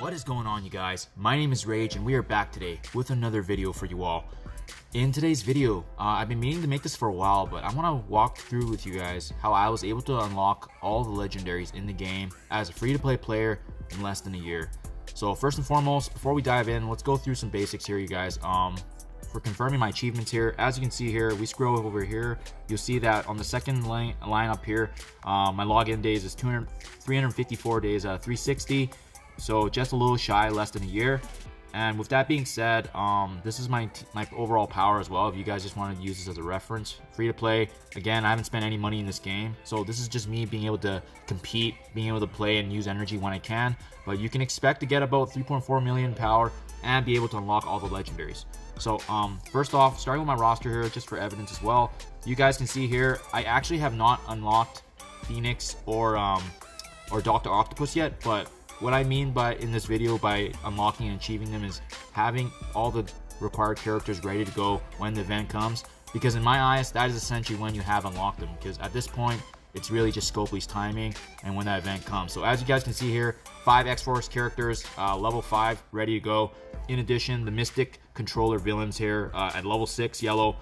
What is going on, you guys? My name is Rage and we are back today with another video for you all. In today's video, I've been meaning to make this for a while, but I want to walk through with you guys how I was able to unlock all the legendaries in the game as a free-to-play player in less than a year. So first and foremost, before we dive in, let's go through some basics here, you guys. For confirming my achievements here, as you can see here, we scroll over here, you'll see that on the second line up here, my login days is 354 days, 360. So just a little shy, less than a year. And with that being said, this is my overall power as well. If you guys just want to use this as a reference, free to play. Again, I haven't spent any money in this game, so this is just me being able to compete, being able to play and use energy when I can. But you can expect to get about 3.4 million power and be able to unlock all the legendaries. So first off, starting with my roster here, just for evidence as well, you guys can see here, I actually have not unlocked Phoenix or Dr. Octopus yet, but what I mean by in this video by unlocking and achieving them is having all the required characters ready to go when the event comes, because in my eyes that is essentially when you have unlocked them, because at this point it's really just Scopely's timing and when that event comes. So as you guys can see here, 5 X-Force characters, level 5 ready to go. In addition, the Mystic controller villains here at level 6 yellow,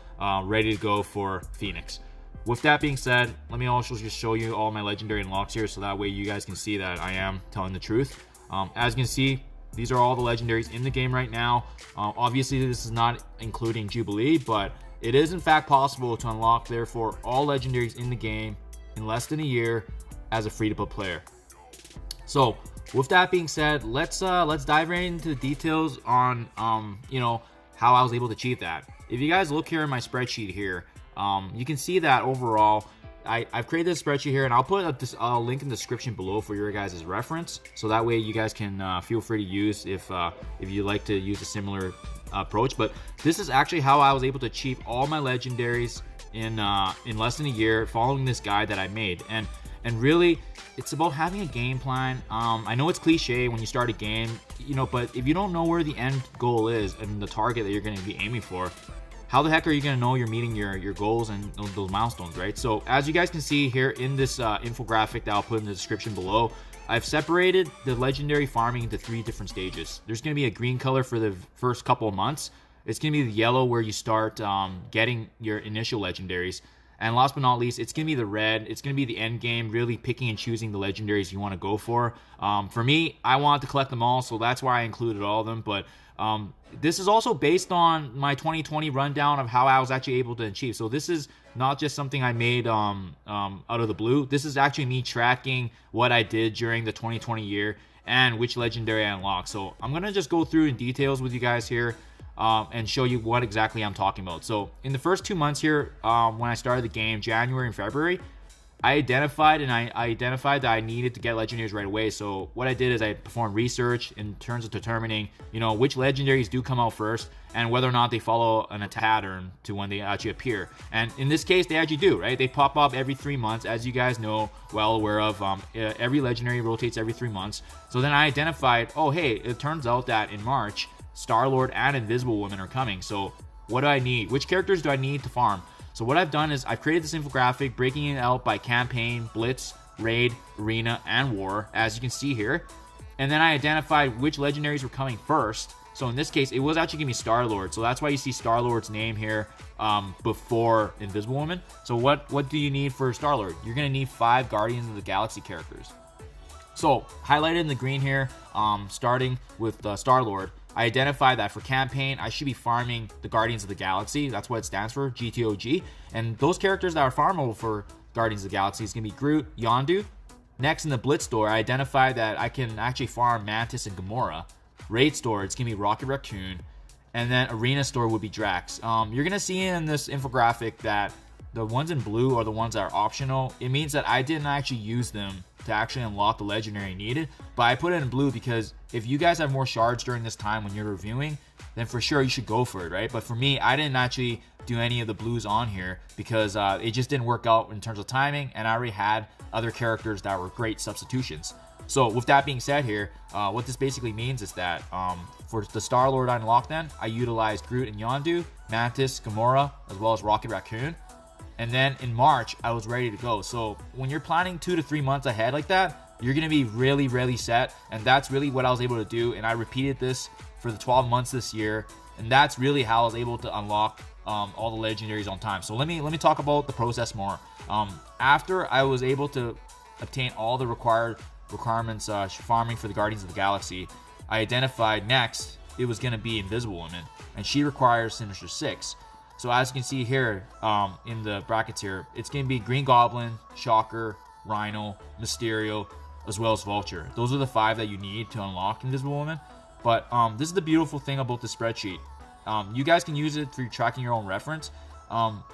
ready to go for Phoenix. With that being said, let me also just show you all my legendary unlocks here, so that way you guys can see that I am telling the truth. As you can see, these are all the legendaries in the game right now. Obviously, this is not including Jubilee, but it is in fact possible to unlock, therefore, all legendaries in the game in less than a year as a free-to-play player. So, with that being said, let's dive right into the details on how I was able to achieve that. If you guys look here in my spreadsheet here, you can see that overall I've created this spreadsheet here, and I'll put a link in the description below for your guys' reference, so that way you guys can feel free to use if you like to use a similar approach. But this is actually how I was able to achieve all my legendaries in less than a year, following this guide that I made. And really, it's about having a game plan. I know it's cliche when you start a game, but if you don't know where the end goal is and the target that you're going to be aiming for, how the heck are you going to know you're meeting your goals and those milestones, right? So as you guys can see here in this infographic that I'll put in the description below, I've separated the legendary farming into 3 different stages. There's going to be a green color for the first couple of months. It's going to be the yellow where you start getting your initial legendaries. And last but not least, it's going to be the red. It's going to be the end game, really picking and choosing the legendaries you want to go for. For me, I want to collect them all, so that's why I included all of them. But this is also based on my 2020 rundown of how I was actually able to achieve. So this is not just something I made out of the blue. This is actually me tracking what I did during the 2020 year and which legendary I unlocked. So I'm going to just go through in details with you guys here and show you what exactly I'm talking about. So in the first 2 months here, when I started the game, January and February, I identified that I needed to get legendaries right away. So what I did is I performed research in terms of determining, which legendaries do come out first and whether or not they follow a pattern to when they actually appear. And in this case, they actually do, right? They pop up every 3 months, as you guys know, well aware of. Every legendary rotates every 3 months. So then I identified, oh, hey, it turns out that in March, Star-Lord and Invisible Woman are coming. So what do I need? Which characters do I need to farm? So what I've done is I've created this infographic breaking it out by campaign, blitz, raid, arena, and war, as you can see here. And then I identified which legendaries were coming first. So in this case, it was actually going to be Star-Lord. So that's why you see Star-Lord's name here before Invisible Woman. So what do you need for Star-Lord? You're going to need 5 Guardians of the Galaxy characters. So highlighted in the green here, starting with Star-Lord, I identified that for campaign, I should be farming the Guardians of the Galaxy. That's what it stands for, GTOG. And those characters that are farmable for Guardians of the Galaxy is going to be Groot, Yondu. Next, in the Blitz store, I identified that I can actually farm Mantis and Gamora. Raid store, it's going to be Rocket Raccoon. And then Arena store would be Drax. You're going to see in this infographic that the ones in blue are the ones that are optional. It means that I didn't actually use them to actually unlock the legendary needed, but I put it in blue because if you guys have more shards during this time when you're reviewing, then for sure you should go for it, right? But for me, I didn't actually do any of the blues on here because it just didn't work out in terms of timing, and I already had other characters that were great substitutions. So with that being said here, what this basically means is that for the Star-Lord I unlocked, then I utilized Groot and Yondu, Mantis, Gamora, as well as Rocket Raccoon. And then in March, I was ready to go. So when you're planning 2 to 3 months ahead like that, you're going to be really set. And that's really what I was able to do. And I repeated this for the 12 months this year. And that's really how I was able to unlock all the legendaries on time. So let me talk about the process more. After I was able to obtain all the requirements farming for the Guardians of the Galaxy, I identified next it was going to be Invisible Woman, and she requires Sinister 6. So as you can see here in the brackets here, it's going to be Green Goblin, Shocker, Rhino, Mysterio, as well as Vulture. Those are the 5 that you need to unlock Invisible Woman. But this is the beautiful thing about the spreadsheet. You guys can use it for tracking your own reference.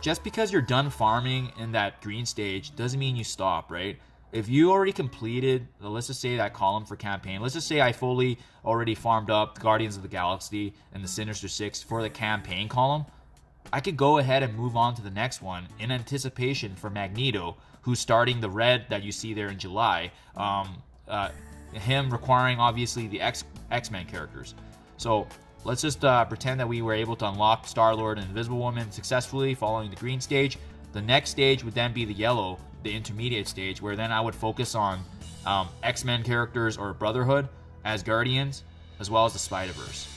Just because you're done farming in that green stage doesn't mean you stop, right? If you already completed, let's just say that column for campaign, let's just say I fully already farmed up the Guardians of the Galaxy and the Sinister 6 for the campaign column, I could go ahead and move on to the next one in anticipation for Magneto, who's starting the red that you see there in July. Him requiring, obviously, the X-Men characters. So let's just pretend that we were able to unlock Star-Lord and Invisible Woman successfully following the green stage. The next stage would then be the yellow, the intermediate stage, where then I would focus on X-Men characters or Brotherhood, Asgardians, as well as the Spider-Verse.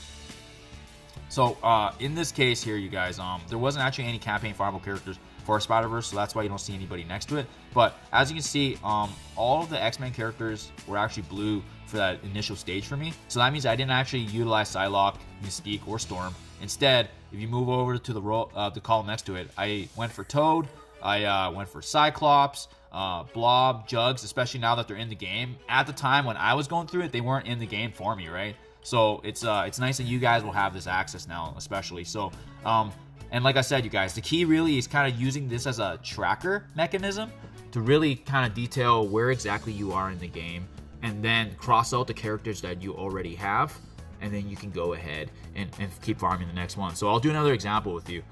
So in this case here, you guys, there wasn't actually any campaign farmable characters for Spider-Verse, so that's why you don't see anybody next to it. But as you can see, all of the X-Men characters were actually blue for that initial stage for me. So that means I didn't actually utilize Psylocke, Mystique, or Storm. Instead, if you move over to the column next to it, I went for Toad, I went for Cyclops, Blob, Jugs, especially now that they're in the game. At the time when I was going through it, they weren't in the game for me, right? So it's nice that you guys will have this access now, especially. So, and like I said, you guys, the key really is kind of using this as a tracker mechanism to really kind of detail where exactly you are in the game, and then cross out the characters that you already have, and then you can go ahead and keep farming the next one. So I'll do another example with you.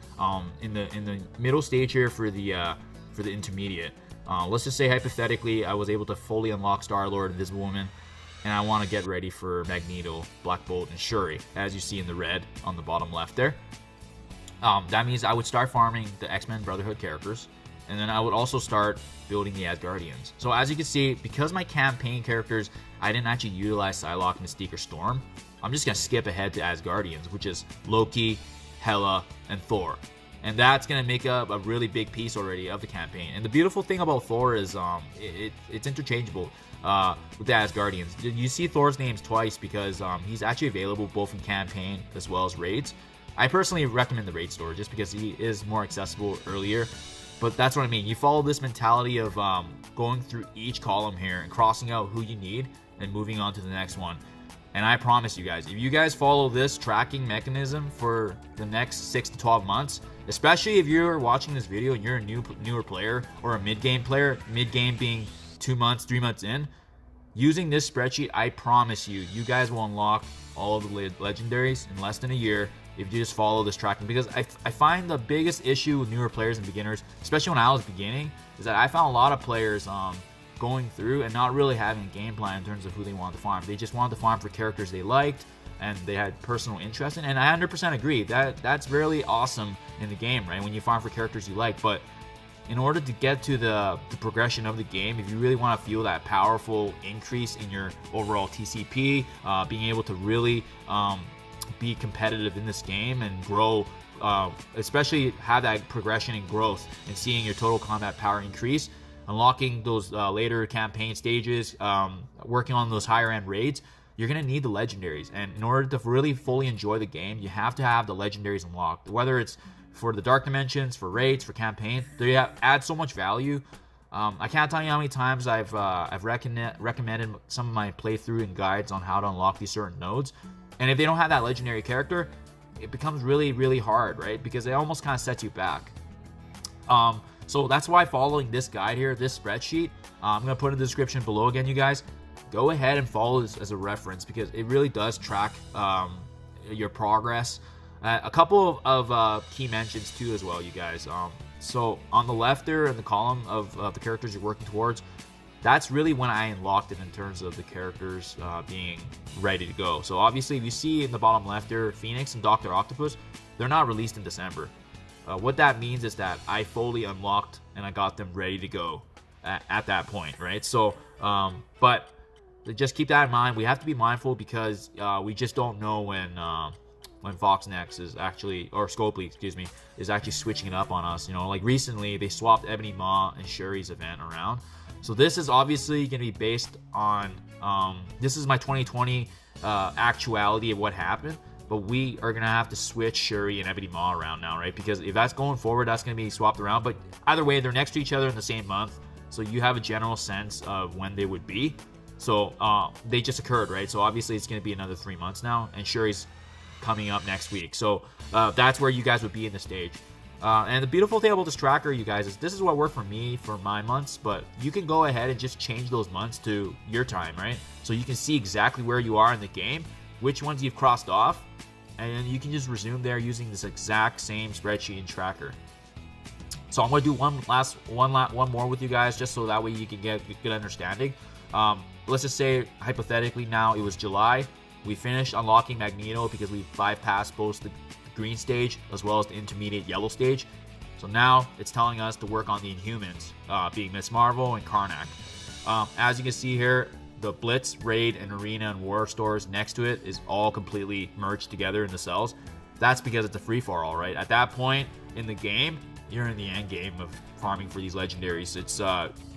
In the middle stage here for the intermediate, let's just say hypothetically I was able to fully unlock Star-Lord, Invisible Woman, and I want to get ready for Magneto, Black Bolt, and Shuri, as you see in the red on the bottom left there. That means I would start farming the X-Men Brotherhood characters, and then I would also start building the Asgardians. So as you can see, because my campaign characters, I didn't actually utilize Psylocke, Mystique, or Storm, I'm just going to skip ahead to Asgardians, which is Loki, Hela, and Thor. And that's going to make up a really big piece already of the campaign. And the beautiful thing about Thor is it's interchangeable with the Asgardians. You see Thor's names twice because he's actually available both in campaign as well as raids. I personally recommend the raid store just because he is more accessible earlier. But that's what I mean. You follow this mentality of going through each column here and crossing out who you need and moving on to the next one. And I promise you guys, if you guys follow this tracking mechanism for the next 6 to 12 months, especially if you're watching this video and you're a newer player or a mid-game player, mid-game being 2 months, 3 months in, using this spreadsheet, I promise you, you guys will unlock all of the legendaries in less than a year if you just follow this tracking. Because I find the biggest issue with newer players and beginners, especially when I was beginning, is that I found a lot of players going through and not really having a game plan in terms of who they wanted to farm. They just wanted to farm for characters they liked and they had personal interest in. And I 100% agree. That's really awesome in the game, right? When you farm for characters you like. But in order to get to the progression of the game, if you really want to feel that powerful increase in your overall TCP, being able to really be competitive in this game and grow, especially have that progression and growth and seeing your total combat power increase, unlocking those later campaign stages, working on those higher end raids, you're going to need the legendaries. And in order to really fully enjoy the game, you have to have the legendaries unlocked. Whether it's for the Dark Dimensions, for raids, for campaign, they add so much value. I can't tell you how many times I've recommended some of my playthrough and guides on how to unlock these certain nodes. And if they don't have that legendary character, it becomes really, really hard, right? Because it almost kind of sets you back. So that's why following this guide here, this spreadsheet, I'm going to put in the description below again, you guys. Go ahead and follow this as a reference because it really does track your progress. A couple of key mentions too as well, you guys. So on the left there in the column of the characters you're working towards, that's really when I unlocked it in terms of the characters being ready to go. So obviously, if you see in the bottom left there, Phoenix and Dr. Octopus, they're not released in December. What that means is that I fully unlocked and I got them ready to go at that point, right? So, but just keep that in mind. We have to be mindful because we just don't know when Fox Next is actually, or Scopely, excuse me, is actually switching it up on us. You know, like recently they swapped Ebony Maw and Shuri's event around. So this is obviously going to be based on, this is my 2020 actuality of what happened. But we are going to have to switch Shuri and Ebony Maw around now, right? Because if that's going forward, that's going to be swapped around. But either way, they're next to each other in the same month. So you have a general sense of when they would be. So they just occurred, right? So obviously it's going to be another 3 months now. And Shuri's coming up next week. So that's where you guys would be in the stage. And the beautiful thing about this tracker, you guys, is this is what worked for me for my months. But you can go ahead and just change those months to your time, right? So you can see exactly where you are in the game, which ones you've crossed off, and then you can just resume there using this exact same spreadsheet and tracker. So I'm going to do one more with you guys, just so that way you can get a good understanding. Let's just say, hypothetically now, it was July. We finished unlocking Magneto because we bypassed both the green stage as well as the intermediate yellow stage. So now it's telling us to work on the Inhumans, being Miss Marvel and Karnak. As you can see here, the Blitz, Raid, and Arena and War stores next to it is all completely merged together in the cells. That's because it's a free-for-all, right? At that point in the game, you're in the end game of farming for these legendaries. It's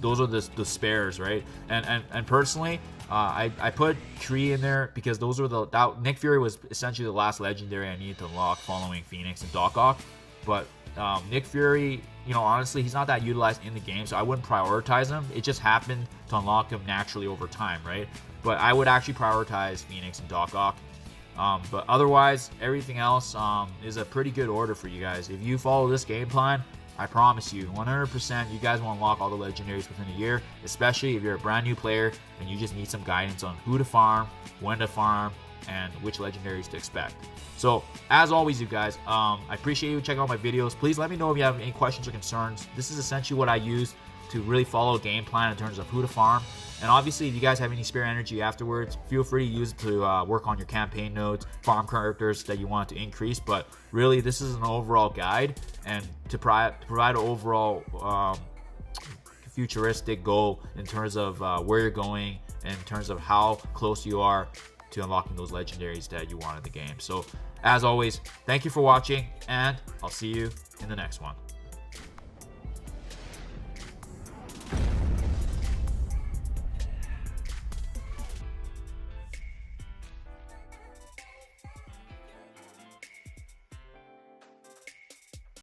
those are the spares, right? And personally, I put Kree in there because those were Nick Fury was essentially the last legendary I needed to unlock following Phoenix and Doc Ock. But Nick Fury, you know, honestly, he's not that utilized in the game, so I wouldn't prioritize him. It just happened to unlock him naturally over time, right? But I would actually prioritize Phoenix and Doc Ock. But otherwise, everything else is a pretty good order for you guys. If you follow this game plan, I promise you, 100%, you guys will unlock all the legendaries within a year, especially if you're a brand new player and you just need some guidance on who to farm, when to farm, and which legendaries to expect. So, as always, you guys, I appreciate you checking out my videos. Please let me know if you have any questions or concerns. This is essentially what I use to really follow a game plan in terms of who to farm. And obviously, if you guys have any spare energy afterwards, feel free to use it to work on your campaign nodes, farm characters that you want to increase. But really, this is an overall guide and to provide an overall futuristic goal in terms of where you're going and in terms of how close you are to unlocking those legendaries that you want in the game. So, as always, thank you for watching, and I'll see you in the next one.